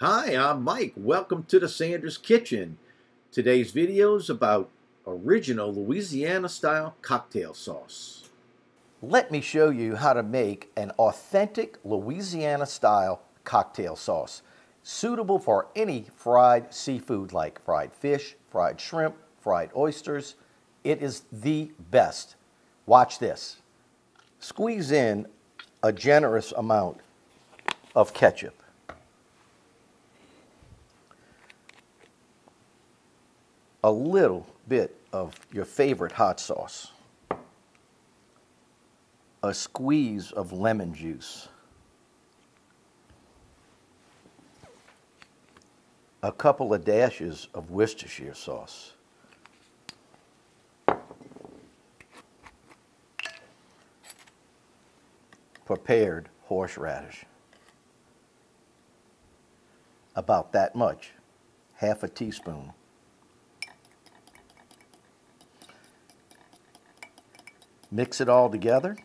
Hi, I'm Mike. Welcome to the Sanders Kitchen. Today's video is about original Louisiana-style cocktail sauce. Let me show you how to make an authentic Louisiana-style cocktail sauce, suitable for any fried seafood like fried fish, fried shrimp, fried oysters. It is the best. Watch this. Squeeze in a generous amount of ketchup. A little bit of your favorite hot sauce. A squeeze of lemon juice. A couple of dashes of Worcestershire sauce. Prepared horseradish. About that much, half a teaspoon. Mix it all together.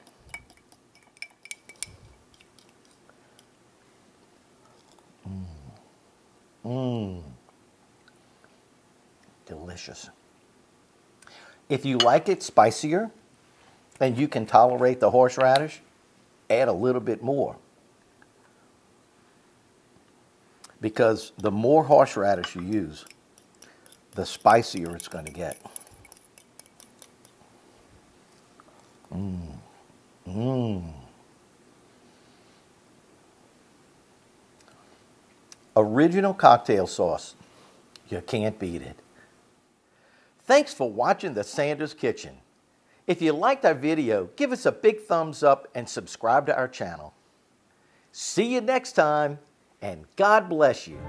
Delicious. If you like it spicier and you can tolerate the horseradish, add a little bit more. Because the more horseradish you use, the spicier it's going to get. Original cocktail sauce. You can't beat it. Thanks for watching the Sanders Kitchen. If you liked our video, give us a big thumbs up and subscribe to our channel. See you next time, and God bless you.